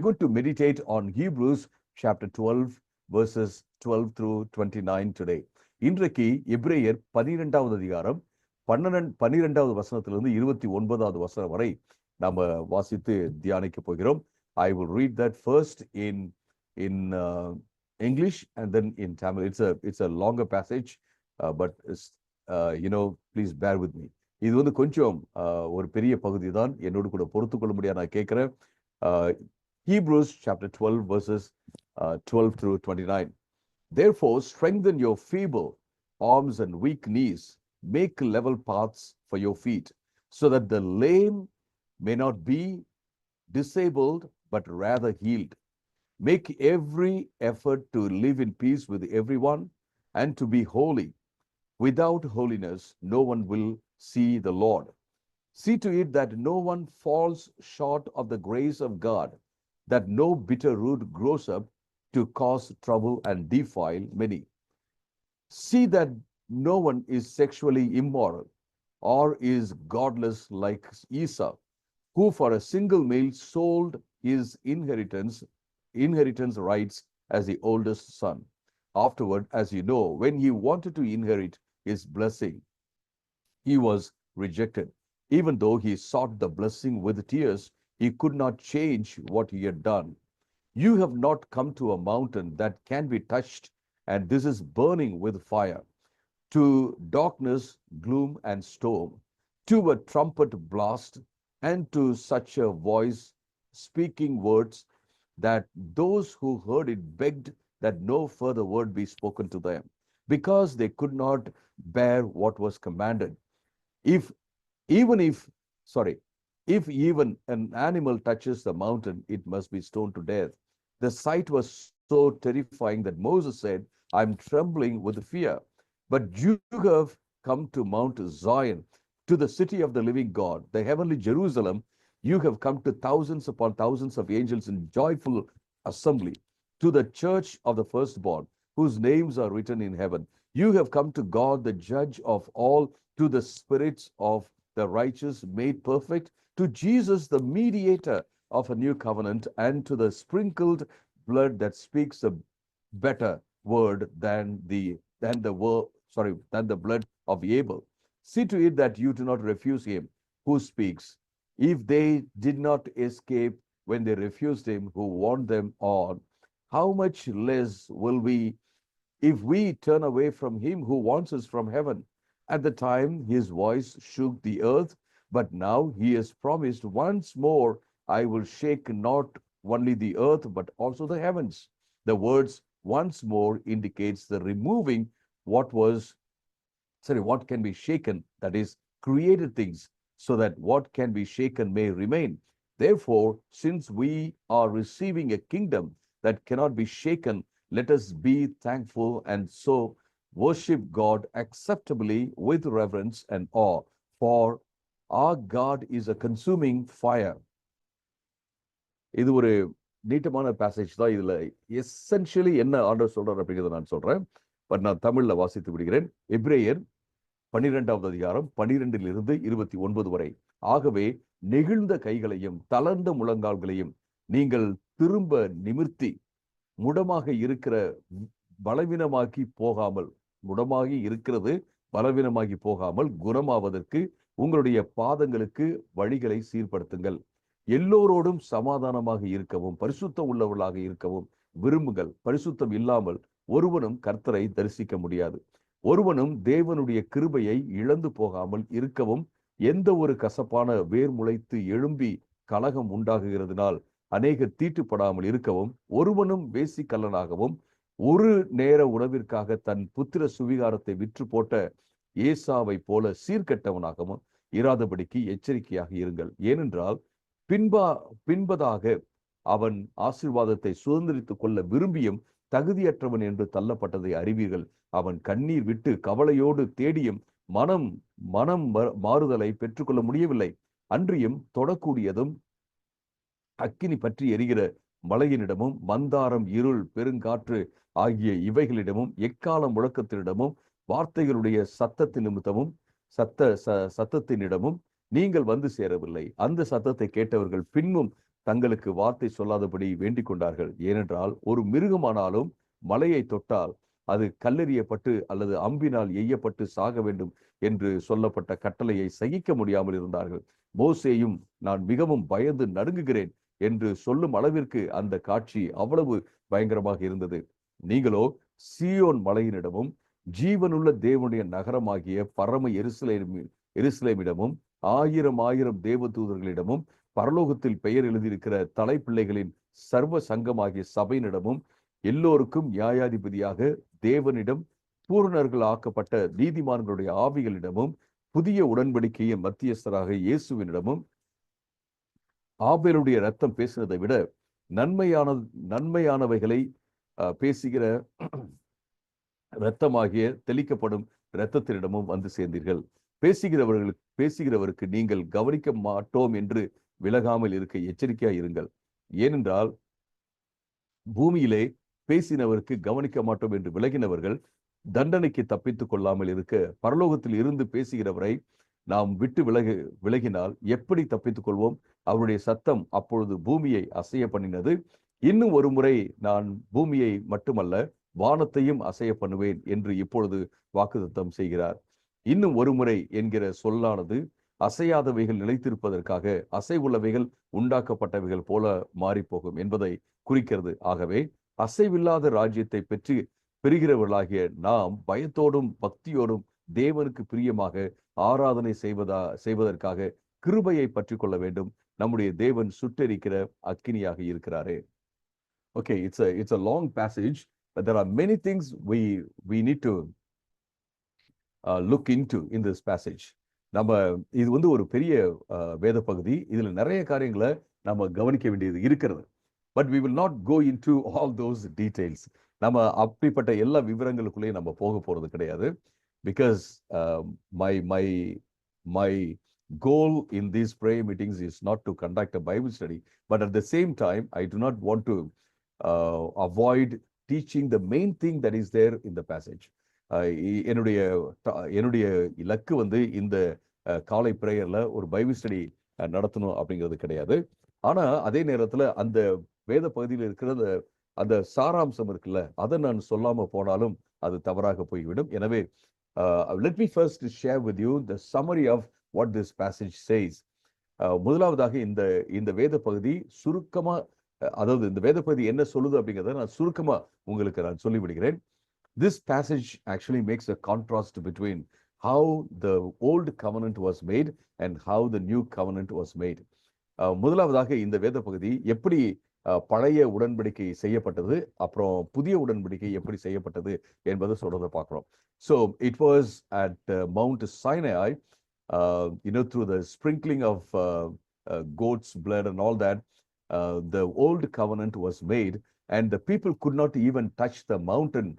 going to meditate on Hebrews chapter 12, verses 12 through 29 today. இன்றைக்கு எபிரேயர் 12வது அதிகாரம் 12வது வசனத்திலிருந்து 29வது வசனம் வரை நாம வாசித்து தியானிக்க போகிறோம். I will read that first in English and then in Tamil. It's a longer passage, but please bear with me. இது வந்து கொஞ்சம் ஒரு பெரிய பகுதி தான், என்னோடு கூட பொறுத்து கொள்ள முடியாது நான் கேட்கிறேன். Hebrews chapter 12 verses 12 through 29. Therefore strengthen your feeble arms and weak knees, make level paths for your feet, so that the lame may not be disabled but rather healed. Make every effort to live in peace with everyone and to be holy. Without holiness no one will see the Lord. See to it that no one falls short of the grace of God, that no bitter root grows up to cause trouble and defile many. See that no one is sexually immoral or is godless like Esau, who for a single meal sold his inheritance rights as the oldest son. Afterward, as you know, when he wanted to inherit his blessing, he was rejected. Even though he sought the blessing with tears, he could not change what he had done. You have not come to a mountain that can be touched, and this is burning with fire, to darkness, gloom, and storm, to a trumpet blast, and to such a voice speaking words that those who heard it begged that no further word be spoken to them, because they could not bear what was commanded. If even an animal touches the mountain, it must be stoned to death. The sight was so terrifying that Moses said, I am trembling with fear. But you have come to Mount Zion, to the city of the living God, the heavenly Jerusalem. You have come to thousands upon thousands of angels in joyful assembly, to the church of the firstborn, whose names are written in heaven. You have come to God, the judge of all, to the spirits of the righteous made perfect, to Jesus, the mediator of a new covenant, and to the sprinkled blood that speaks a better word than the blood of Abel. See to it that you do not refuse him who speaks. If they did not escape when they refused him who warned them on, how much less will we, if we turn away from him who warns us from heaven? At the time his voice shook the earth, but now he has promised, once more I will shake not only the earth but also the heavens. The words once more indicates the removing what can be shaken, that is created things, so that what can be shaken may remain. Therefore, since we are receiving a kingdom that cannot be shaken, let us be thankful and so worship God acceptably with reverence and awe, for our God is a consuming fire. இது ஒரு நீட்டமான passage தான். இதுல essentially என்ன ஆண்டவர் சொல்றார் அப்படிங்கிறத நான் சொல்றேன், பட் நான் தமிழ்ல வாசித்து விடுகிறேன். எபிரேயர் 12வது அதிகாரம் 12லிருந்து 29 வரை. ஆகவே நெகிழ்ந்த கைகளையும் தளர்ந்த முழங்கால்களையும் நீங்கள் திரும்ப நிமிர்த்தி, முடமாக பலவீனமாகி போகாமல் குணமாவதற்கு உங்களுடைய பாதங்களுக்கு வழிகளை சீர்படுத்துங்கள். எல்லோரோடும் சமாதானமாக இருக்கவும் பரிசுத்தம் உள்ளவர்களாக இருக்கவும் விரும்புங்கள். பரிசுத்தம் இல்லாமல் ஒருவனும் கர்த்தரை தரிசிக்க முடியாது. ஒருவனும் தேவனுடைய கிருபையை இழந்து போகாமல் இருக்கவும், எந்த ஒரு கசப்பான வேர் முளைத்து எழும்பி கலகம் உண்டாகுகிறதுனால் அநேகர் தீட்டுப்படாமல் இருக்கவும், ஒருவனும் வேசிக்கல்லனாகவும் ஒரு நேர உணவிற்காக தன் புத்திர சுவிகாரத்தை விற்று போட்ட ஏசாவை போல சீர்கெட்டவனாகவும் இராதபடிக்கு எச்சரிக்கையாக இருங்கள். ஏனென்றால் பின்பதாக அவன் ஆசீர்வாதத்தை சுதந்திரித்துக் கொள்ள விரும்பியும் தகுதியற்றவன் என்று தள்ளப்பட்டதை அறிவீர்கள். அவன் கண்ணீர் விட்டு கவலையோடு தேடியும் மனம் மாறுதலை பெற்றுக்கொள்ள முடியவில்லை. அன்றியும் தொடக்கூடியதும் அக்கினி பற்றி எரிகிற மலையினிடமும் மந்தாரம் இருள் பெருங்காற்று ஆகிய இவைகளிடமும் எக்கால முழக்கத்தினிடமும் வார்த்தைகளுடைய சத்தத்தினிடமும் நீங்கள் வந்து சேரவில்லை. அந்த சத்தத்தை கேட்டவர்கள் பின்னும் தங்களுக்கு வார்த்தை சொல்லாதபடி வேண்டிக் கொண்டார்கள். ஏனென்றால் ஒரு மிருகமானாலும் மலையை தொட்டால் அது கல்லெறியப்பட்டு அல்லது அம்பினால் எய்யப்பட்டு சாக வேண்டும் என்று சொல்லப்பட்ட கட்டளையை சகிக்க முடியாமல் இருந்தார்கள். மோசேயும் நான் மிகவும் பயந்து நடுங்குகிறேன் என்று சொல்லும் அளவிற்கு அந்த காட்சி அவ்வளவு பயங்கரமாக இருந்தது. நீங்களோ சீயோன் மலையினிடமும் ஜீவனுள்ள தேவனுடைய நகரமாகிய பரம எருசலேமிடமும் ஆயிரம் ஆயிரம் தேவதூதர்களிடமும் பரலோகத்தில் பெயர் எழுதியிருக்கிற தலைப்பிள்ளைகளின் சர்வ சங்கமாகிய சபையினிடமும் எல்லோருக்கும் நியாயாதிபதியாக தேவனிடம் பூரணர்கள் ஆக்கப்பட்ட நீதிமான்களுடைய ஆவிகளிடமும் புதிய உடன்படிக்கையின் மத்தியஸ்தராக இயேசுவினிடமும் ஆபேலுடைய ரத்தம் பேசினதை விட நன்மையானவைகளை பேசுகிற இரத்தமாகிய தெளிக்கப்படும் இரத்தத்தினிடமும் வந்து சேர்ந்தீர்கள். பேசுகிறவருக்கு நீங்கள் கவனிக்க மாட்டோம் என்று விலகாமல் இருக்க எச்சரிக்கையா இருங்கள். ஏனென்றால் பூமியிலே பேசினவருக்கு கவனிக்க மாட்டோம் என்று விலகினவர்கள் தண்டனைக்கு தப்பித்துக் கொள்ளாமல் இருக்க பரலோகத்தில் இருந்து பேசுகிறவரை நாம் விட்டு விலகினால் எப்படி தப்பித்துக் கொள்வோம்? அவருடைய சத்தம் அப்பொழுது பூமியை அசைய பண்ணினது. இன்னும் ஒரு முறை நான் பூமியை மட்டுமல்ல வானத்தையும் அசைய பண்ணுவேன் என்று இப்பொழுது வாக்குத்தத்தம் செய்கிறார். இன்னும் ஒரு முறை என்கிற சொல்லானது அசையாதவைகள் நிலைத்திருப்பதற்காக அசைவுள்ளவைகள் உண்டாக்கப்பட்டவைகள் போல மாறிப்போகும் என்பதை குறிக்கிறது. ஆகவே அசைவில்லாத ராஜ்யத்தை பெறுகிறவர்களாகிய நாம் பயத்தோடும் பக்தியோடும் தேவனுக்கு பிரியமாக ஆராதனை செய்வதற்காக கிருபையை பற்றி கொள்ள வேண்டும். நம்முடைய தேவன் சுட்டெரிக்கிற அக்கினியாக இருக்கிறாரே. Okay, it's a long passage, but there are many things we need to look into in this passage. நம்ம இது வந்து ஒரு பெரிய வேத பகுதி. இதுல நிறைய காரியங்களை நம்ம கவனிக்க வேண்டியது இருக்கிறது. But we will not go into all those details. நம்ம அப்படிப்பட்ட எல்லா விவரங்களுக்குள்ளேயும் நம்ம போக போறது கிடையாது. Because my goal in these prayer meetings is not to conduct a Bible study, but at the same time, I do not want to avoid teaching the main thing that is there in the passage. என்னுடைய இலக்கு வந்து இந்த காலை பிரேயர்ல ஒரு Bible study நடத்தணும் அப்படிங்கிறது கிடையாது. ஆனா அதே நேரத்துல அந்த வேத பகுதியில் இருக்கிற அந்த சாராம்சம் இருக்குல்ல, அதை நான் சொல்லாம போனாலும் அது தவறாக போய்விடும். எனவே let me first share with you the summary of what this passage says. முதலாவதாக இந்த வேத பகுதி சுருக்கமா, அதாவது இந்த வேத பகுதி என்ன சொல்லுது அப்படிங்கிறத நான் சுருக்கமா உங்களுக்கு நான் சொல்லிவிடுகிறேன். This passage actually makes a contrast between how the old covenant was made and how the new covenant was made. முதலாவதாக இந்த வேத பகுதி எப்படி பழைய உடன்படிக்கை செய்யப்பட்டது, அப்புறம் புதிய உடன்படிக்கை எப்படி செய்யப்பட்டது என்பதை சொல்றதை பார்க்கிறோம். So it was at Mount Sinai, through the sprinkling of goat's blood and all that, the old covenant was made, and the people could not even touch the mountain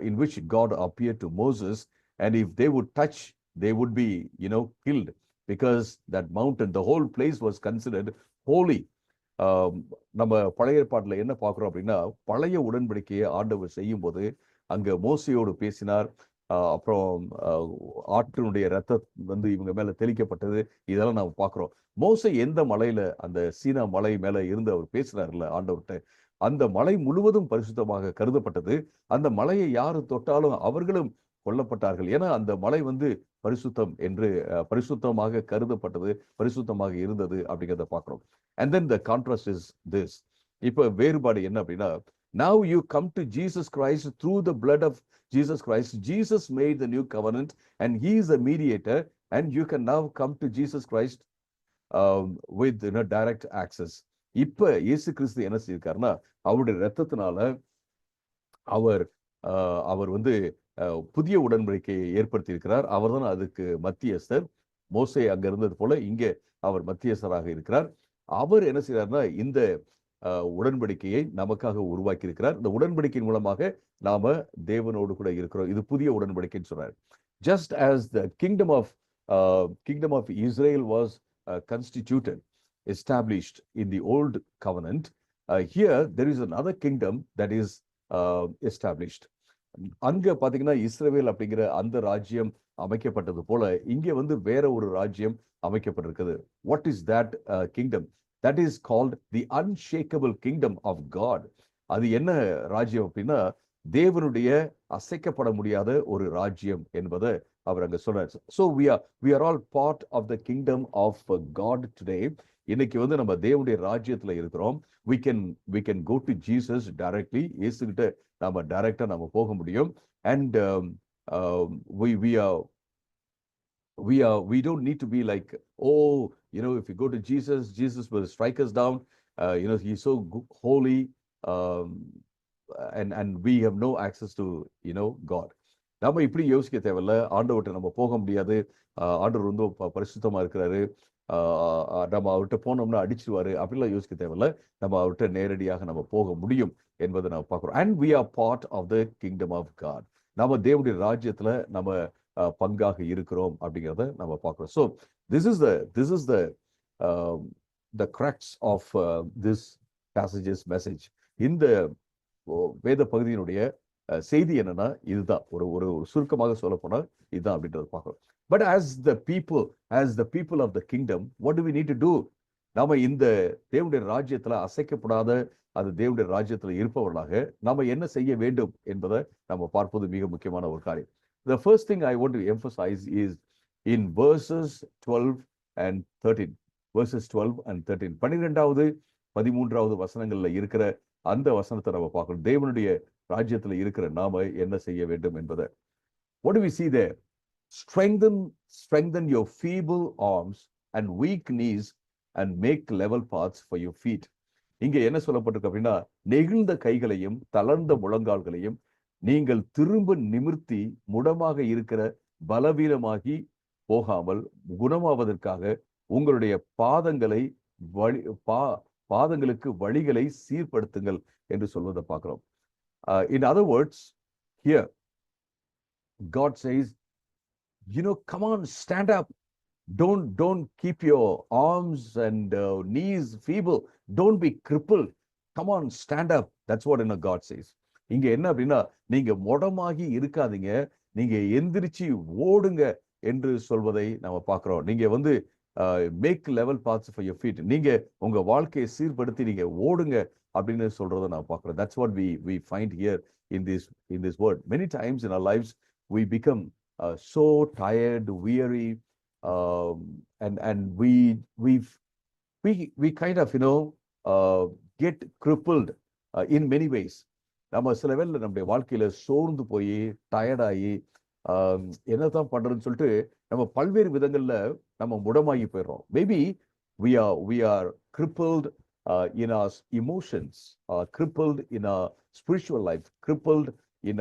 in which God appeared to Moses. And if they would touch, they would be, killed, because that mountain, the whole place was considered holy. நம்ம பழைய ஏற்பாட்டுல என்ன பார்க்கிறோம் அப்படின்னா, பழைய உடன்படிக்கையை ஆண்டவர் செய்யும் போது அங்க மோசையோடு பேசினார். அப்புறம் ஆற்றினுடைய ரத்தம் வந்து இவங்க மேல தெளிக்கப்பட்டது. இதெல்லாம் நம்ம பார்க்கிறோம். மோசை எந்த மலையில, அந்த சீனா மலை மேல இருந்து அவர் பேசினார்ல ஆண்டவர்கிட்ட, அந்த மலை முழுவதும் பரிசுத்தமாக கருதப்பட்டது. அந்த மலையை யாரு தொட்டாலும் அவர்களும் கொல்லப்பட்டார்கள். ஏன்னா அந்த மலை வந்து பரிசுத்தம் என்று பரிசுத்தமாக கருதப்பட்டது, பரிசுத்தமாக இருந்தது அப்படிங்கிறத பார்க்கிறோம். And then the contrast is this. இப்ப வேறுபாடு என்ன அப்படின்னா, now you come to Jesus Christ through the blood of Jesus Christ. Jesus made the new covenant and he is the mediator, and you can now come to Jesus Christ with direct access. இப்ப இயேசு கிறிஸ்து என்ன செய்யிருக்காருன்னா, அவருடைய ரத்தத்தினால அவர் வந்து புதிய உடன்படிக்கையை ஏற்படுத்தி இருக்கிறார். அவர் தான் அதுக்கு மத்தியஸ்தர். மோசே அங்க இருந்தது போல இங்கே அவர் மத்தியஸ்தராக இருக்கிறார். அவர் என்ன செய்யறாருன்னா, இந்த உடன்படிக்கையை நமக்காக உருவாக்கி இருக்கிறார். இந்த உடன்படிக்கையின் மூலமாக நாம தேவனோடு கூட இருக்கிறோம். இது புதிய உடன்படிக்கைன்னு சொல்றாரு. Just as the kingdom of Israel was constituted, established in the old covenant, here there is another kingdom that is established. அங்க பாத்தீங்கன்னா இஸ்ரவேல் அப்படிங்கிற அந்த ராஜ்யம் அமைக்கப்பட்டது போல இங்கே வந்து வேற ஒரு ராஜ்யம் அமைக்கப்பட்டிருக்குது. What is that kingdom? That is called the unshakable kingdom of God. அது என்ன ராஜ்யம் அப்படின்னா தேவனுடைய அசைக்கப்பட முடியாத ஒரு ராஜ்யம் என்பதை அவர் அங்க சொல்றார். So we are all part of the kingdom of God today. இன்னைக்கு வந்து நம்ம தேவனுடைய ராஜ்யத்துல இருக்கிறோம். we can go to Jesus directly. இயேசு கிட்ட நம்ம டைரக்டா நம்ம போக முடியும். And we don't need to be like, oh, if you go to Jesus will strike us down. He's so holy, um, and we have no access to God. நம்ம இப்படி யோசிக்க தேவையில்ல. ஆண்டவர்கிட்ட நம்ம போக முடியாது. ஆண்டவர் வந்து பரிசுத்தமா இருக்கிறாரு, நம்ம அவர்கிட்ட போனோம்னா அடிச்சுவாரு, அப்படிலாம் யோசிக்க தேவையில்ல. நம்ம அவர்கிட்ட நேரடியாக நம்ம போக முடியும் என்பதை நம்ம பார்க்கிறோம். And we are part of the kingdom of God. நம்ம தேவனுடைய ராஜ்யத்துல நம்ம பங்காக இருக்கிறோம் அப்படிங்கிறத நம்ம பார்க்கிறோம். So this is the crux of this passage's message. இந்த வேத பகுதியினுடைய செய்தி என்னன்னா இதுதான். ஒரு சுருக்கமாக சொல்ல போனா இதுதான் அப்படின்றத பார்க்கிறோம். But as the people of the kingdom, what do we need to do? நாம இந்த தேவனுடைய ராஜ்யத்துல அசைக்கப்படாத அது தேவனுடைய ராஜ்யத்துல இருப்பவர்களாக நாம என்ன செய்ய வேண்டும் என்பதை நம்ம பார்ப்பது மிக முக்கியமான ஒரு காரியம். The first thing I want to emphasize is in verses 12 and 13. Verses 12 and 13. 12வது 13வது வசனங்கள்ல இருக்கிற அந்த வசனத்தை நம்ம பார்க்கணும். தேவனுடைய ராஜ்யத்துல இருக்கிற நாம என்ன செய்ய வேண்டும் என்பதை. What do we see there? Strengthen your feeble arms and weak knees and make level paths for your feet. இங்க என்ன சொல்லப்பட்டிருக்கு அப்படின்னா, நெகிழ்ந்த கைகளையும் தளர்ந்த முழங்கால்களையும் நீங்கள் திரும்ப நிமிர்த்தி முடமாக இருக்கிற பலவீனமாகி போகாமல் குணமாவதற்காக உங்களுடைய பாதங்களுக்கு வழிகளை சீர்படுத்துங்கள் என்று சொல்வதை பார்க்கிறோம். In other words, here God says, come on, stand up. Don't keep your arms and knees feeble. Don't be crippled. Come on, stand up. That's what God says. இங்க என்ன அப்படின்னா, நீங்க முடமாகி இருக்காதீங்க, நீங்க எந்திரிச்சு ஓடுங்க என்று சொல்வதை நம்ம பார்க்கிறோம். நீங்க வந்து make level paths for your feet. நீங்க உங்க வாழ்க்கையை சீர்படுத்தி நீங்க ஓடுங்க அப்படின்னு சொல்றதை நான் பார்க்கிறோம். That's what we find here in this word. Many times in our lives we become so tired, weary, and we kind of get crippled in many ways. நம்ம சில வேளை நம்முடைய வாழ்க்கையில சோர்ந்து போய் டயர்டாகி என்னதான் பண்றதுன்னு சொல்லிட்டு நம்ம பல்வேறு விதங்கள்ல நம்ம முடமாகி போயிடுறோம். Maybe we are crippled in our emotions, crippled in our spiritual life, crippled in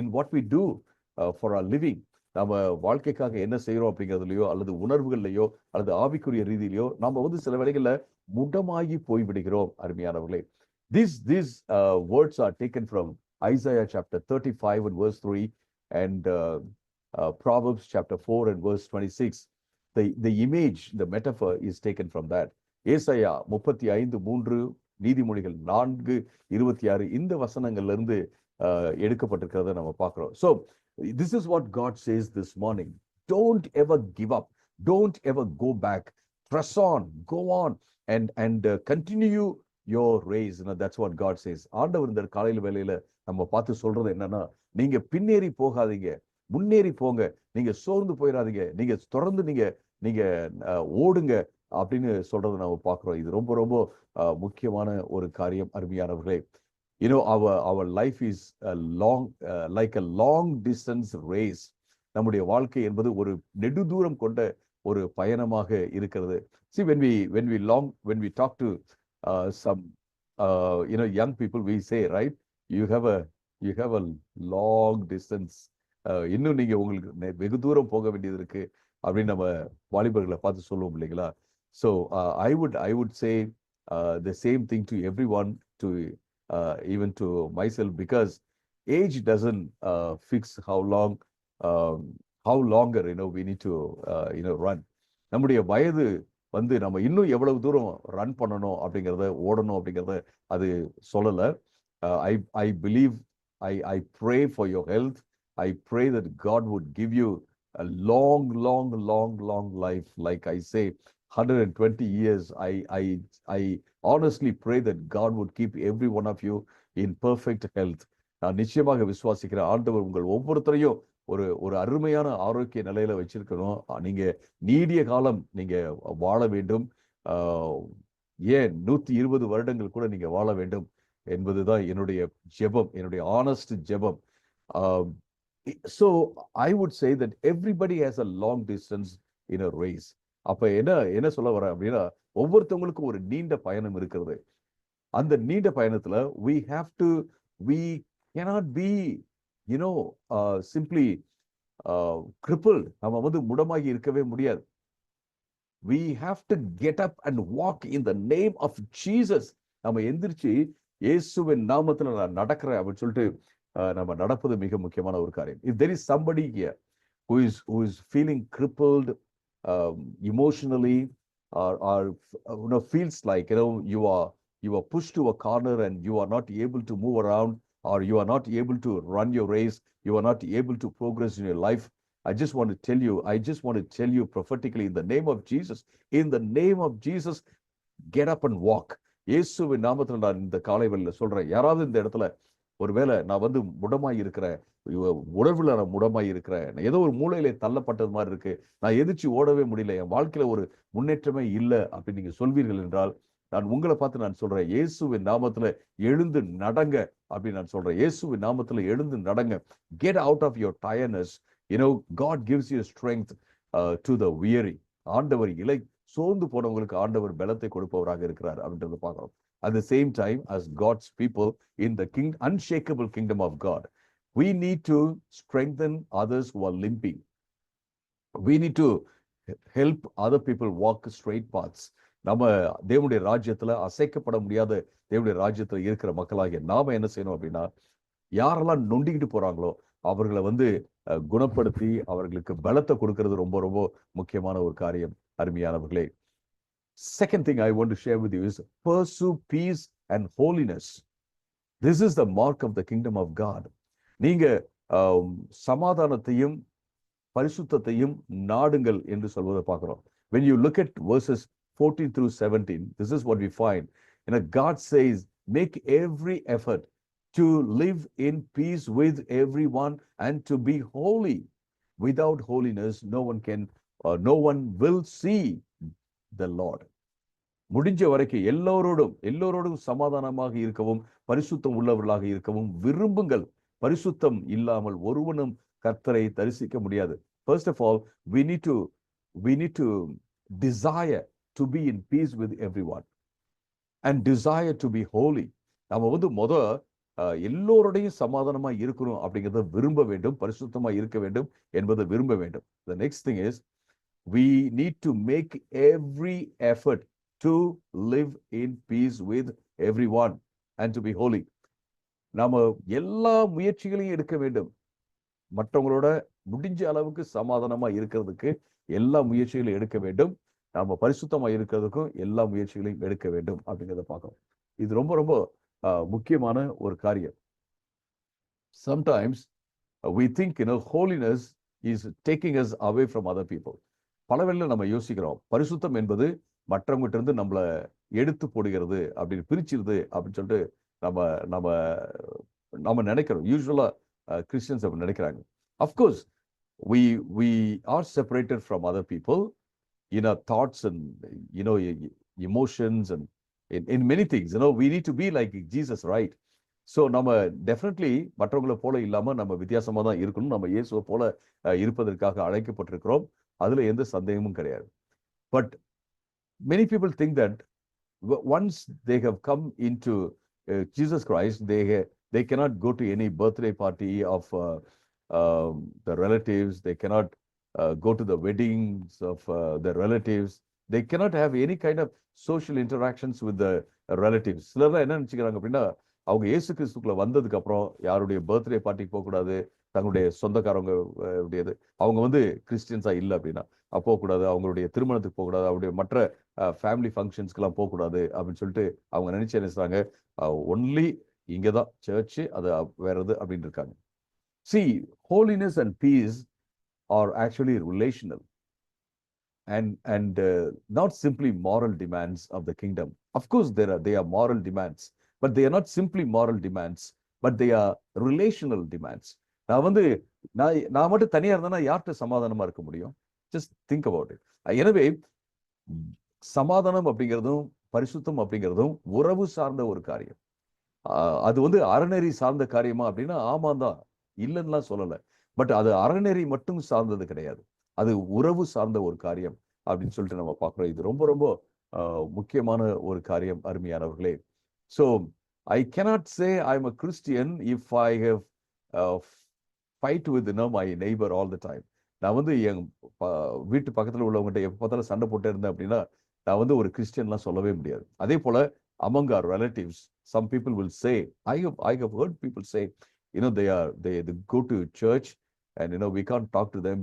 in what we do for our living. நம்ம வாழ்க்கைக்காக என்ன செய்யறோம் அப்படிங்கிறதுலையோ அல்லது உணர்வுகள்லையோ அல்லது ஆவிக்குரிய ரீதியிலையோ நம்ம வந்து சில வேளைகள்ல முடமாகி போய்விடுகிறோம். அருமையானவர்களே, these words are taken from Isaiah chapter 35 and verse 3 and Proverbs chapter 4 and verse 26. The image, the metaphor is taken from that. ஏசாயா 35:3, நீதிமொழிகள் 4:26 இந்த வசனங்கள்ல இருந்து எடுக்கப்பட்டிருக்கிறத நம்ம பார்க்கிறோம். So this is what God says this morning. Don't ever give up. Don't ever go back. Press on, go on and continue your race. That's what God says. ஆண்டவர் இந்த காலையில வேளையில நம்ம பார்த்து சொல்றது என்னன்னா, நீங்க பின்னேறி போகாதீங்க, முன்னேறி போங்க. நீங்க சோர்ந்து போயிடாதீங்க, நீங்க தொடர்ந்து நீங்க ஓடுங்க அப்படின்னு சொல்றதை நம்ம பார்க்கிறோம். இது ரொம்ப ரொம்ப முக்கியமான ஒரு காரியம். அருமையானவர்களே, our life is like a long distance race. நம்முடைய வாழ்க்கை என்பது ஒரு நெடுதூரம் கொண்ட ஒரு பயணமாக இருக்கிறது. See, when we talk to some young people, we say, right, you have a long distance. இன்னும் நீங்க உங்களுக்கு வெகு தூரம் போக வேண்டியது இருக்கு அப்படின்னு நம்ம வாலிபர்களை பார்த்து சொல்லுவோம் இல்லைங்களா? So I would say the same thing to everyone, to even to myself, because age doesn't fix how longer we need to run. நம்முடைய வயது வந்து நம்ம இன்னும் எவ்வளவு தூரம் ரன் பண்ணணும் அப்படிங்கிறத, ஓடணும் அப்படிங்கிறத அது சொல்லல. I believe, I pray for your health. I pray that God would give you a long life. Like I say, 120 years. I honestly pray that God would keep every one of you in perfect health. நான் நிச்சயமாக விசுவாசிக்கிறேன், ஆண்டவர் உங்கள் ஒவ்வொருத்தரையும் ஒரு ஒரு அருமையான ஆரோக்கிய நிலையில வச்சிருக்கணும். நீங்க நீடிய காலம் நீங்க வாழ வேண்டும். ஏன் 120 வருடங்கள் கூட நீங்க வாழ வேண்டும் என்பதுதான் என்னுடைய ஜெபம், என்னுடைய ஆனஸ்ட் ஜெபம். So I would say that everybody has a long distance in a race. அப்ப என்ன என்ன சொல்ல வரேன் அப்படின்னா, ஒவ்வொருத்தவங்களுக்கும் ஒரு நீண்ட பயணம் இருக்கிறது. அந்த நீண்ட பயணத்துல we cannot be simply crippled. நம்ம வந்து முடமாகி இருக்கவே முடியாது. We have to get up and walk in the name of Jesus. நம்ம எந்திரிச்சு இயேசுவின் நாமத்துல நான் நடக்கிறேன் அப்படின்னு சொல்லிட்டு நம்ம நடப்பது மிக முக்கியமான ஒரு காரியம். If there is somebody here who is feeling crippled emotionally, or feels like you are pushed to a corner and you are not able to move around, or you are not able to run your race, you are not able to progress in your life, I just want to tell you prophetically, in the name of Jesus, get up and walk. இயேசுவின் நாமத்துல நான் இந்த காலை வேளையில சொல்றேன், யாராவது இந்த இடத்துல ஒருவேளை நான் வந்து முடமாய் இருக்கிறேன், உணர்வுல நான் முடமாய் இருக்கிறேன், ஏதோ ஒரு மூலையில தள்ளப்பட்டது மாதிரி இருக்கு, நான் எதிர்த்து ஓடவே முடியல, என் வாழ்க்கையில ஒரு முன்னேற்றமே இல்லை அப்படின்னு நீங்க சொல்வீர்கள் என்றால், நான் உங்களை பார்த்து நான் சொல்றேன், இயேசுவின் நாமத்துல எழுந்து நடங்க அப்படின்னு நான் சொல்றேன். இயேசுவின் நாமத்துல எழுந்து நடங்க. Get out of your tiredness. God gives you strength to the weary. ஆண்டவர் சோர்ந்து போனவங்களுக்கு ஆண்டவர் பலத்தை கொடுப்பவராக இருக்கிறார் அப்படின்றத பார்க்கிறோம். At the same time, as God's people in the unshakable kingdom of God, we need to strengthen others who are limping. We need to help other people walk straight paths. நம்ம தேவனுடைய ராஜ்யத்துல அசைக்கப்பட முடியாத தேவனுடைய ராஜ்யத்துல இருக்கிற மக்களாகிய நாம என்ன செய்யணும் அப்படின்னா, யாரெல்லாம் நொண்டிக்கிட்டு போறாங்களோ அவர்களை வந்து குணப்படுத்தி அவர்களுக்கு பலத்தை கொடுக்கிறது ரொம்ப ரொம்ப முக்கியமான ஒரு காரியம். அருமையானவர்களே, second thing I want to share with you is pursue peace and holiness. This is the mark of the kingdom of God. நீங்க சமாதானத்தையும் பரிசுத்தத்தையும் நாடுங்கள் என்று சொல்வதை பார்க்கிறோம். When you look at verses 14 through 17, this is what we find. God says, make every effort to live in peace with everyone and to be holy. Without holiness, no one will see the Lord. முடிஞ்ச வரைக்கும் எல்லோரோடும் சமாதானமாக இருக்கவும் பரிசுத்தம் உள்ளவர்களாக இருக்கவும் விரும்புங்கள். பரிசுத்தம் இல்லாமல் ஒருவனும் கர்த்தரை தரிசிக்க முடியாது. First of all, we need to desire to be in peace with everyone and desire to be holy. நம்ம வந்து எல்லோருடையும் சமாதானமா இருக்கணும் அப்படிங்கிறத விரும்ப வேண்டும், பரிசுத்தமா இருக்க வேண்டும் என்பதை விரும்ப வேண்டும். The next thing is, we need to make every effort to live in peace with everyone and to be holy. நாம எல்லா முயற்சிகளையும் எடுக்க வேண்டும், மற்றவங்களோட முடிஞ்ச அளவுக்கு சமாதானமா இருக்கிறதுக்கு எல்லா முயற்சிகளையும் எடுக்க வேண்டும், நாம பரிசுத்தமா இருக்கிறதுக்கும் எல்லா முயற்சிகளையும் எடுக்க வேண்டும் அப்படிங்கிறத பார்க்கணும். இது ரொம்ப ரொம்ப முக்கியமான ஒரு காரியம். Sometimes we think holiness is taking us away from other people. பலவேளை நம்ம யோசிக்கிறோம், பரிசுத்தம் என்பது மற்றவங்கிட்ட இருந்து நம்மளை எடுத்து போடுகிறது, அப்படின்னு பிரிச்சிருது அப்படின்னு சொல்லிட்டு நம்ம நினைக்கிறோம். யூஸ்வலா கிறிஸ்டியன்ஸ் அப்படி நினைக்கிறாங்க. Of course, we are separated from other people in our thoughts and emotions and in many things. We need to be like Jesus, right? So நம்ம டெஃபினெட்லி மற்றவங்களை போல இல்லாம நம்ம வித்தியாசமா தான் இருக்கணும். நம்ம இயேசுவை போல இருப்பதற்காக அழைக்கப்பட்டிருக்கிறோம், அதுல எந்த சந்தேகமும் கிடையாது. But many people think that once they have come into Jesus Christ, they cannot go to any birthday party of the relatives. They cannot go to the weddings of their relatives. They cannot have any kind of social interactions with the relatives. சிலர்லாம் என்ன நினைச்சுக்கிறாங்க அப்படின்னா, அவங்க இயேசு கிறிஸ்துக்குள்ள வந்ததுக்கு அப்புறம் யாருடைய birthday பார்ட்டிக்கு போகக்கூடாது, தங்களுடைய சொந்தக்காரங்க உடையது, அவங்க வந்து கிறிஸ்டியன்ஸா இல்லை அப்படின்னா போகக்கூடாது, அவங்களுடைய திருமணத்துக்கு போகக்கூடாது, அவருடைய மற்ற ஃபேமிலி ஃபங்க்ஷன்ஸ்க்கெல்லாம் போகக்கூடாது அப்படின்னு சொல்லிட்டு அவங்க நினைச்சு நினைச்சாங்க, ஒன்லி இங்கதான் சர்ச்சு, அது வேற எது அப்படின்னு இருக்காங்க. See, holiness and peace are actually relational. and not simply moral demands of the kingdom. Of course, they are moral demands, but they are not simply moral demands, but they are relational demands. நான் வந்து நான் மட்டும் தனியா இருந்தேன்னா யார்கிட்ட சமாதானமா இருக்க முடியும்? Just think about it. எனவே சமாதானம் அப்படிங்கிறதும் பரிசுத்தம் அப்படிங்கிறதும் உறவு சார்ந்த ஒரு காரியம். அது வந்து அறநெறி சார்ந்த காரியமா அப்படின்னா ஆமாம் தான், இல்லைன்னா சொல்லலை. பட் அது அறநெறி மட்டும் சார்ந்தது கிடையாது, அது உறவு சார்ந்த ஒரு காரியம் அப்படின்னு சொல்லிட்டு நம்ம பார்க்குறோம். இது ரொம்ப ரொம்ப முக்கியமான ஒரு காரியம் அருமையானவர்களே. So I cannot say I am a Christian if I have fight with my neighbour all the time. நான் வந்து என் வீட்டு பக்கத்தில் உள்ளவங்ககிட்ட எப்போ பார்த்தாலும் சண்டை போட்டே இருந்தேன் அப்படின்னா நான் வந்து ஒரு கிறிஸ்டியன்லாம் சொல்லவே முடியாது. அதே போல among our relatives, some people will say, I have heard people say, they go to church and we can't talk to them.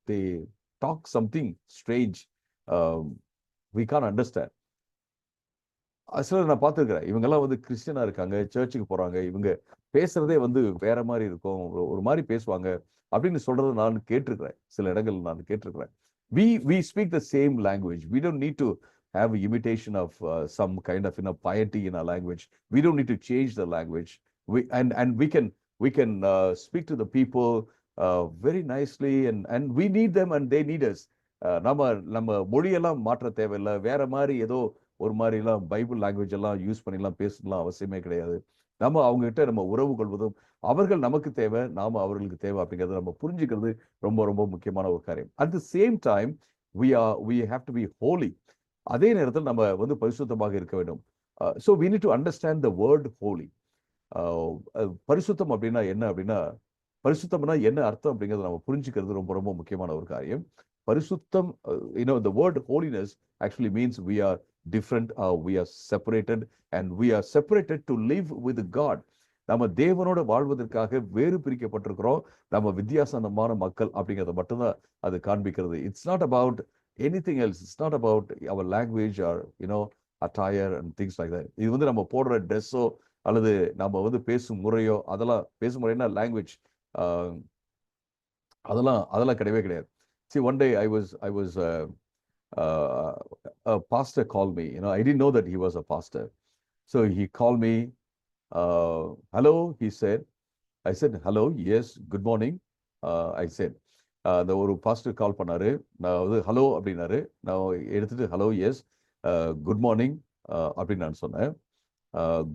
They talk something strange. We can't understand. சிலர் நான் பார்த்துருக்கிறேன், இவங்கெல்லாம் வந்து கிறிஸ்டியனா இருக்காங்க, சர்ச்சுக்கு போறாங்க, இவங்க பேசுறதே வந்து வேற மாதிரி இருக்கும், ஒரு மாதிரி பேசுவாங்க அப்படின்னு சொல்றதை நான் கேட்டிருக்கிறேன். சில இடங்கள் நான் கேட்டிருக்கிறேன். We speak the same language. We don't need to have an imitation of some kind of piety in our language. We don't need to change the language. We can speak to the people very nicely, and we need them and they need us. நம்ம மொழியெல்லாம் மாற்ற தேவையில்லை, வேற மாதிரி ஏதோ ஒரு மாதிரிலாம் Bible language எல்லாம் use பண்ணிலாம் பேசலாம் அவசியமே கிடையாது. நம்ம அவங்க கிட்ட நம்ம உறவு கொள்வதும் அவர்கள் நமக்கு தேவை, நாம அவர்களுக்கு தேவை அப்படிங்கிறத நம்ம புரிஞ்சுக்கிறது ரொம்ப ரொம்ப முக்கியமான ஒரு காரியம். At the same time we have to be holy. அதே நேரத்தில் நம்ம வந்து பரிசுத்தமாக இருக்க வேண்டும். So we need to understand the word holy. பரிசுத்தம் அப்படின்னா என்ன அப்படின்னா, பரிசுத்தம்னா என்ன அர்த்தம் அப்படிங்கிறத நம்ம புரிஞ்சுக்கிறது ரொம்ப ரொம்ப முக்கியமான ஒரு காரியம். பரிசுத்தம், the word holiness actually means we are different, we are separated, and we are separated to live with God. நம்ம தேவனோட வாழ்வதற்காக வேறு பிரிக்கப்பட்டிருக்கிறோம், நம்ம வித்தியாசமான மக்கள் அப்படிங்கிறத மட்டும்தான் அது காண்பிக்கிறது. It's not about anything else. It's not about our language or attire and things like that. இது வந்து நம்ம போடுற ட்ரெஸ்ஸோ அல்லது நம்ம வந்து பேசும் முறையோ, அதெல்லாம் பேசும் முறைன்னா லாங்குவேஜ், அதெல்லாம் கிடையவே கிடையாது. See, one day I was a pastor called me. I didn't know that he was a pastor. So he called me. Hello, he said. I said, hello, yes, good morning. I said, the ஒரு pastor கால் பண்ணாரு, நான் வந்து hello அப்படின்னாரு. நான் எடுத்துட்டு hello, S, good morning அப்படின்னு நான் சொன்னேன்.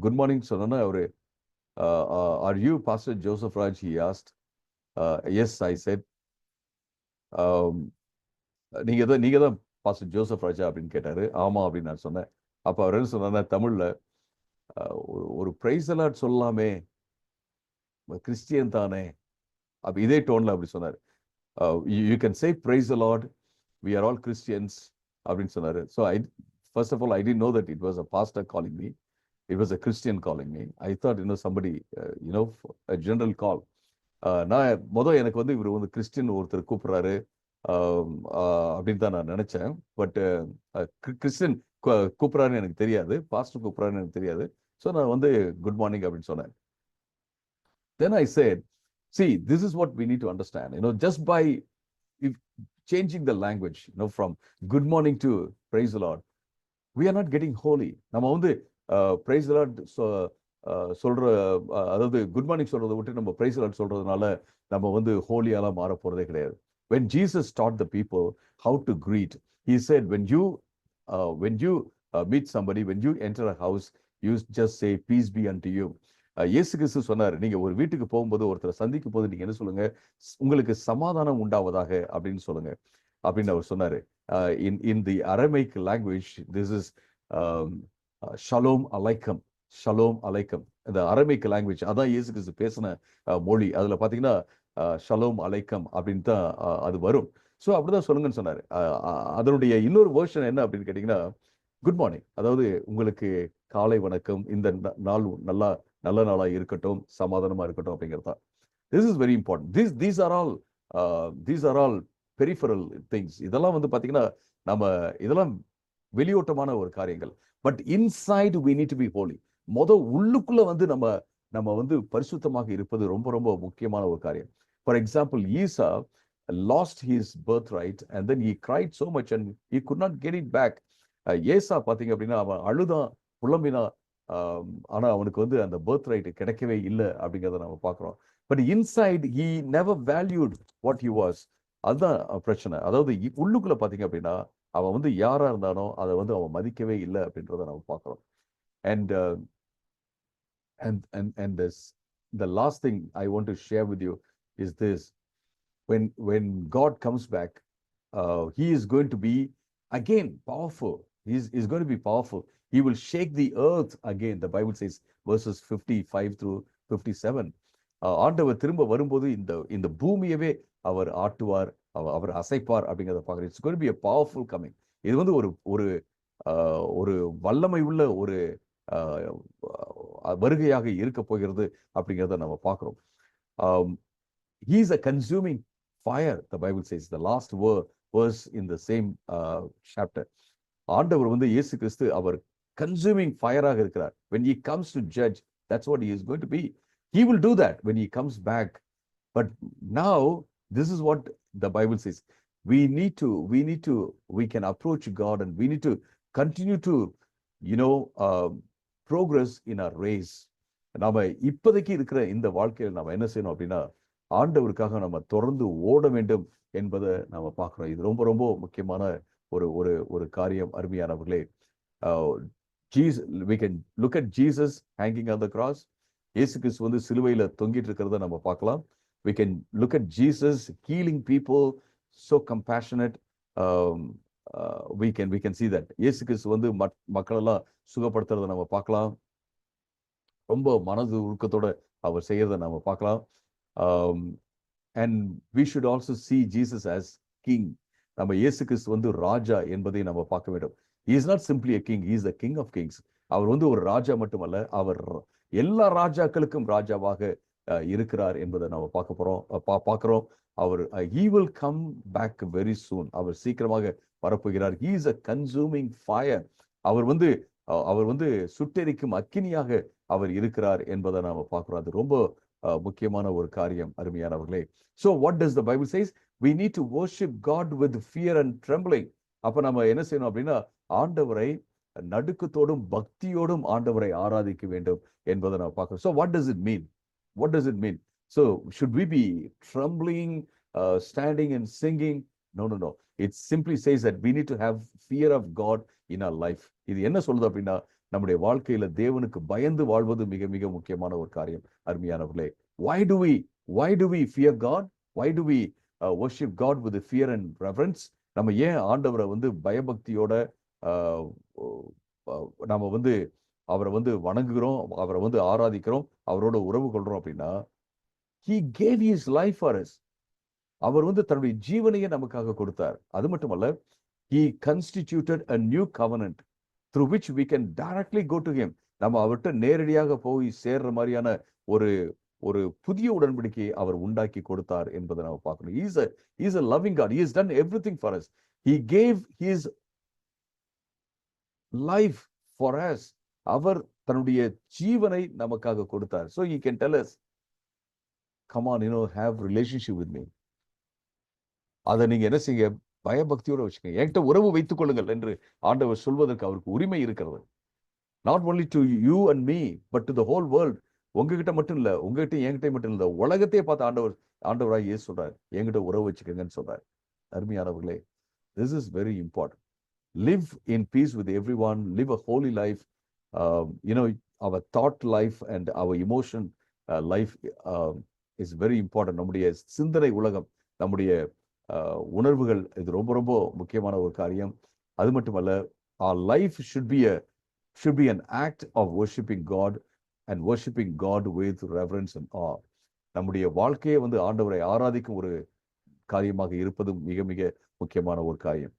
குட் மார்னிங் சொன்னோன்னா அவரு, are you pastor Joseph Raj, he asked. Yes, I said. நீங்க தான் பாஸ்டர் ஜோசப் ராஜா அப்படின்னு கேட்டாரு. ஆமா அப்படின்னு நான் சொன்னேன். அப்ப அவர் என்ன சொன்னா, தமிழ்ல ஒரு பிரைஸ் அலாட் சொல்லலாமே, கிறிஸ்டியன் தானே, அப்ப இதே டோன்ல அப்படி சொன்னாரு. You can say praise the Lord, we are all Christians அப்படின்னு சொன்னாரு. So first of all, I didn't know that it was a pastor calling me. It was a Christian calling me. I thought somebody a general call. நான் எனக்கு வந்து இவர் வந்து Christian ஒருத்தர் கூப்பிடுறாரு அப்படின்னு தான் நான் நினைச்சேன். பட் கிறிஸ்டியன் கூப்பிடுறாருன்னு எனக்கு தெரியாது, பாஸ்டர் கூப்பிடுறாருன்னு எனக்கு தெரியாது. ஸோ நான் வந்து குட் மார்னிங் அப்படின்னு சொன்னேன். Then I said, see, this is what we need to understand. Just by changing the language, from good morning to praise the Lord, we are not getting holy. நம்ம வந்து praise the Lord சொல்ற, அதாவது good morning சொல்றதை விட்டு நம்ம praise the Lord சொல்றதுனால நம்ம வந்து ஹோலியாலாம் மாற போறதே கிடையாது. When Jesus taught the people how to greet, he said, when you meet somebody, when you enter a house, you just say, peace be unto you. இயேசு கிறிஸ்து சொன்னார், நீங்க ஒரு வீட்டுக்கு போகும்போது, ஒருத்தரை சந்திக்கும் போது நீங்க என்ன சொல்லுங்க, உங்களுக்கு சமாதானம் உண்டாவதாக அப்படின்னு சொல்லுங்க அப்படின்னு அவர் சொன்னாரு. in the Aramaic language, this is shalom alaikum. ஷலோம் அலைக்கம். இந்த அரமிக் லாங்குவேஜ் அதான் இயேசு கிறிஸ்து பேசின மொழி. அதுல பாத்தீங்கன்னா ஷலோம் அலைக்கம் அப்படின்னு தான் அது வரும். ஸோ அப்படிதான் சொல்லுங்கன்னு சொன்னாரு. அதனுடைய இன்னொரு வேர்ஷன் என்ன அப்படின்னு கேட்டீங்கன்னா, குட் மார்னிங், அதாவது உங்களுக்கு காலை வணக்கம், இந்த நாள் நல்ல நாளா இருக்கட்டும், சமாதானமா இருக்கட்டும் அப்படிங்கிறது தான். This is very important. These are all peripheral things. இதெல்லாம் வந்து பாத்தீங்கன்னா இதெல்லாம் வெளியோட்டமான ஒரு காரியங்கள். But inside we need to be holy. உள்ளுக்குள்ள வந்து நம்ம வந்து பரிசுத்தமாக இருப்பது ரொம்ப ரொம்ப முக்கியமான ஒரு காரியம். For example, Esau lost his birthright and then he cried so much and he could not get it back. ஏசா பாத்தீங்க அப்படின்னா அவன் அழுதான், புலம்பினான். ஆனா அவனுக்கு வந்து அந்த பர்த் ரைட் கிடைக்கவே இல்லை அப்படிங்கிறத நம்ம பார்க்கிறோம். But inside he never valued what he was. அதுதான் பிரச்சனை. அதாவது உள்ளுக்குள்ள பாத்தீங்க அப்படின்னா அவன் வந்து யாரா இருந்தானோ அதை வந்து அவன் மதிக்கவே இல்லை அப்படின்றத நம்ம பார்க்கிறோம். And this, the last thing I want to share with you is this: when God comes back, he is going to be again powerful. He's going to be powerful. He will shake the earth again. The Bible says, verses 55 through 57. ஆண்டவர் திரும்ப வரும்போது இந்த பூமியவே அவர் ஆட்டுவார், அவர் அசைப்பார் அப்படிங்கிறத பார்க்குறேன். It's going to be a powerful coming. இது வந்து ஒரு வல்லமை உள்ள ஒரு வருகையாக இருக்க போகிறது அப்படிங்கிறத நம்ம பார்க்கிறோம். He is a consuming fire, the Bible says, the last verse in the same chapter. ஆண்டவர் வந்து இயேசு கிறிஸ்து அவர் consuming fire-ஆக இருக்கிறார். When he comes to judge, that's what he is going to be. He will do that when he comes back. But now this is what the Bible says: we can approach God and we need to continue to progress in our race. நாம இப்போதைக்கு இருக்கிற இந்த வாழ்க்கையில் நாம என்ன செய்யணும் அப்படின்னா ஆண்டவருக்காக நம்ம தொடர்ந்து ஓட வேண்டும் என்பதை நாம பார்க்கிறோம். இது ரொம்ப ரொம்ப முக்கியமான ஒரு காரியம். அருமையானவர்களே, we can look at Jesus hanging on the cross. இயேசு கிறிஸ்து வந்து சிலுவையில தொங்கிட்டு இருக்கிறத நம்ம பார்க்கலாம். We can look at Jesus healing people, so compassionate. We can see that. இயேசு கிறிஸ்து வந்து மக்கள் எல்லாம் சுகப்படுத்துறதை நம்ம பார்க்கலாம். ரொம்ப மனது உருக்கத்தோட அவர் செய்யறதை நம்ம பார்க்கலாம். And we should also see Jesus as king. நம்ம இயேசு கிறிஸ்து வந்து ராஜா என்பதை நம்ம பார்க்க வேண்டும். He is not simply a king, he is the king of kings. அவர் வந்து ஒரு ராஜா மட்டுமல்ல, அவர் எல்லா ராஜாக்களுக்கும் ராஜாவாக இருக்கிறார் என்பதை நம்ம பார்க்கிறோம். அவர் he will come back very soon. அவர் சீக்கிரமாக வரப்போகிறார். He is a consuming fire. அவர் வந்து சுட்டெரிக்கும் அக்கினியாக அவர் இருக்கிறார் என்பதை நாம பார்க்கிறோம். அது ரொம்ப முக்கியமான ஒரு காரியம், அருமையானவர்களே. So what does the Bible says? We need to worship God with fear and trembling. அப்ப நம்ம என்ன செய்யணும் அப்படின்னா ஆண்டவரை நடுக்கத்தோடும் பக்தியோடும் ஆண்டவரை ஆராதிக்க வேண்டும் என்பதை நம்ம பார்க்கிறோம். So what does it mean? What does it mean? So should we be trembling, standing and singing? No. It simply says that we need to have fear of God in our life. இது என்ன சொல்லுது அப்படின்னா நம்முடைய வாழ்க்கையில தேவனுக்கு பயந்து வாழ்வது மிக மிக முக்கியமான ஒரு காரியம், அருமையானவர்களே. Why do we fear God? Why do we worship God with fear and reverence? நம்ம ஏன் ஆண்டவரை வந்து பயபக்தியோட நம்ம வந்து அவரை வந்து வணங்குகிறோம், அவரை வந்து ஆராதிக்கிறோம், அவரோட உறவு கொள்றோம் அப்படின்னா he gave his life for us. அவர் வந்து தன்னுடைய ஜீவனையே நமக்காக கொடுத்தார். அது மட்டுமல்ல, he constituted a new covenant through which we can directly go to him. நம்ம அவர்கிட்ட நேரடியாக போய் சேர்ற மாதிரியான ஒரு புதிய உடன்படிக்கையை அவர் உண்டாக்கி கொடுத்தார் என்பதை நம்ம பார்க்கணும். He is a loving God. He has done everything for us. He gave his life for us. அவர் தன்னுடைய ஜீவனை நமக்காக கொடுத்தார். So he can tell us, come on, have relationship with me. அதை நீங்க என்ன செய்ய, பயபக்தியோட வச்சுக்கோங்க, என்கிட்ட உறவு வைத்துக் கொள்ளுங்கள் என்று ஆண்டவர் சொல்வதற்கு அவருக்கு உரிமை இருக்கிறது. Not only to you and me, but to the whole world. உங்ககிட்ட மட்டும் இல்ல, உங்ககிட்ட என்கிட்ட மட்டும் இல்ல, உலகத்தையே பார்த்து ஆண்டவராக இயேசு சொல்றாரு, என்கிட்ட உறவு வச்சுக்கோங்கன்னு சொல்றாரு. அருமையானவர்களே, this is very important. Live in peace with everyone, live a holy life. Our thought life and our emotion life is very important. நம்முடைய சிந்தனை உலகம், நம்முடைய உணர்வுகள், இது ரொம்ப ரொம்ப முக்கியமான ஒரு காரியம். அது மட்டுமல்ல, our life should be an act of worshiping God and worshiping God with reverence and awe. நம்முடைய வாழ்க்கையை வந்து ஆண்டவரை ஆராதிக்கும் ஒரு காரியமாக இருப்பது மிக மிக முக்கியமான ஒரு காரியம்.